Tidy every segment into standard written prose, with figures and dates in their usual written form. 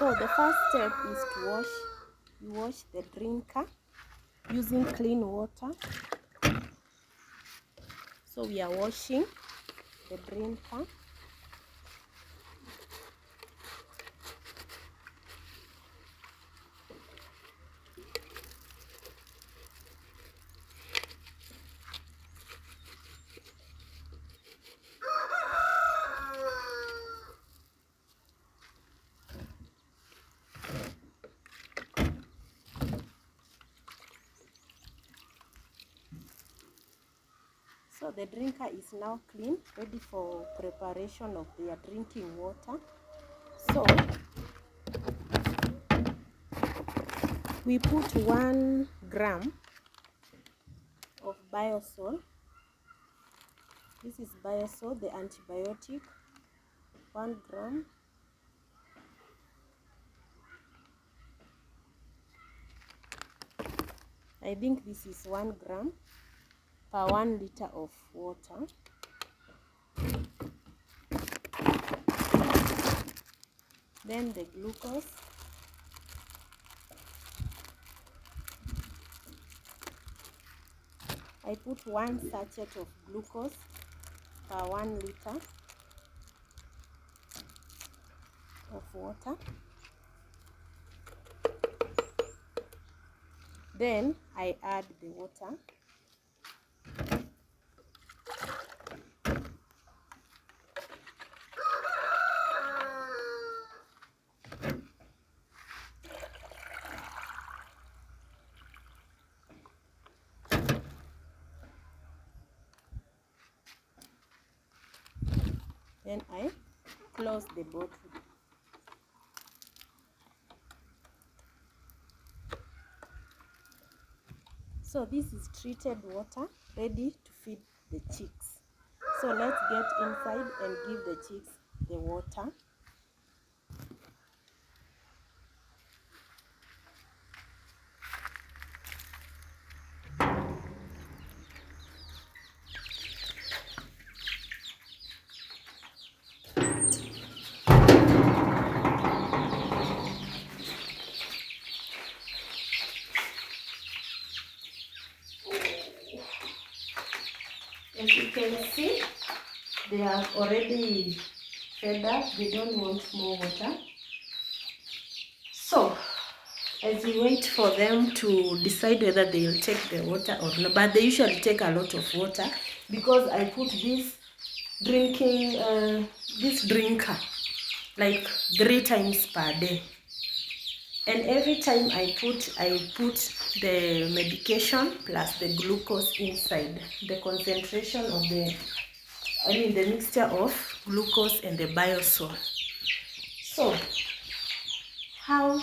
So the first step is to wash the drinker using clean water. So we are washing the drinker. So the drinker is now clean, ready for preparation of their drinking water. So we put 1 gram of biosol. This is biosol, the antibiotic. 1 gram. I think this is 1 gram per 1 liter of water. Then the glucose. I put 1 sachet of glucose per 1 liter of water. Then I add the water. Then I close the bottle. So this is treated water ready to feed the chicks. So let's get inside and give the chicks the water. As you can see, they are already fed up. They don't want more water. So as we wait for them to decide whether they will take the water or not, but they usually take a lot of water because I put this drinker like 3 times per day, and every time I put the medication plus the glucose inside. The concentration of the mixture of glucose and the biosol. So how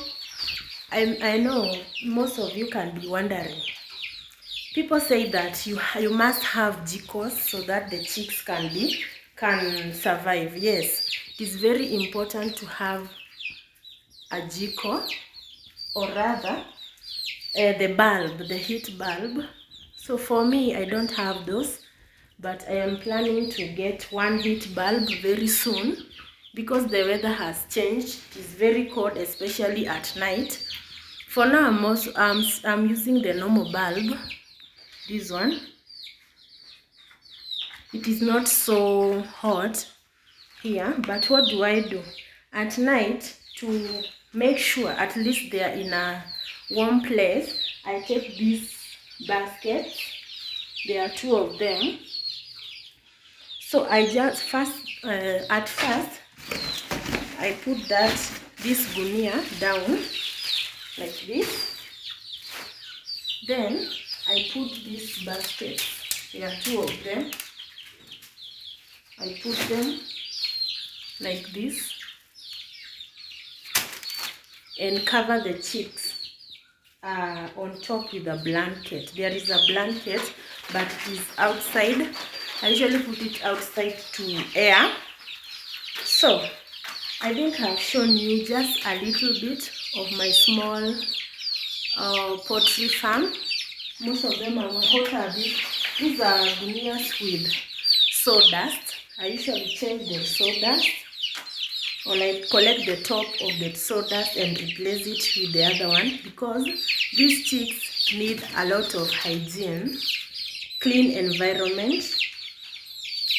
I know most of you can be wondering. People say that you must have GCOS so that the chicks can survive. Yes, it is very important to have a GCO, or rather the bulb, the heat bulb. So for me, I don't have those, but I am planning to get 1 heat bulb very soon because the weather has changed. It is very cold, especially at night. For now, I'm using the normal bulb, this one. It is not so hot here, but what do I do at night to make sure at least they are in a warm place? I take these baskets. There are 2 of them. So I just at first I put this gunia down like this. Then I put these baskets. There are 2 of them. I put them like this and cover the chicks on top with a blanket. There is a blanket, but it is outside. I usually put it outside to air. So I think I've shown you just a little bit of my small poultry farm. Most of them are, what are these? These are gunias with sawdust. I usually change the sawdust or like collect the top of the sawdust and replace it with the other one, because these chicks need a lot of hygiene, clean environment.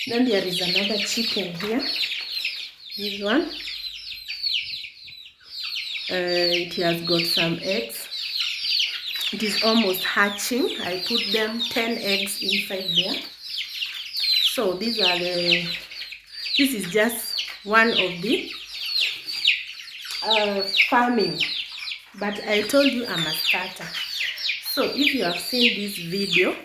Then there is another chicken here, this one. It has got some eggs. It is almost hatching. I put them 10 eggs inside there. So this is just one of the farming, but I told you I'm a starter. So if you have seen this video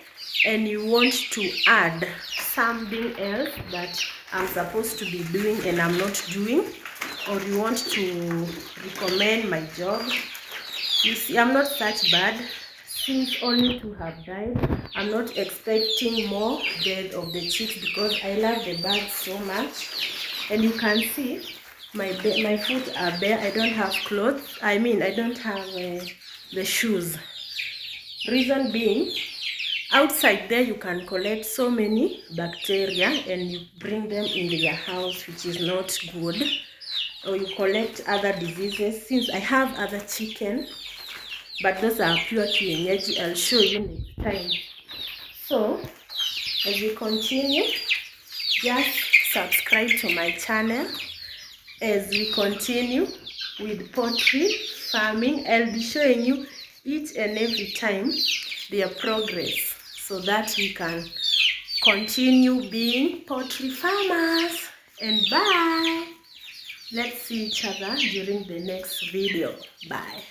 and you want to add something else that I'm supposed to be doing and I'm not doing, or you want to recommend my job, you see, I'm not such bad. Since only 2 have died, I'm not expecting more death of the chicks because I love the birds so much. And you can see my feet are bare. I don't have clothes. I mean, I don't have the shoes. Reason being, outside there you can collect so many bacteria and you bring them in your house, which is not good. Or you collect other diseases. Since I have other chicken, but those are pure kienyeji, I'll show you next time. So as we continue, just subscribe to my channel. As we continue with poultry farming, I'll be showing you each and every time their progress, so that we can continue being poultry farmers. And bye. Let's see each other during the next video. Bye.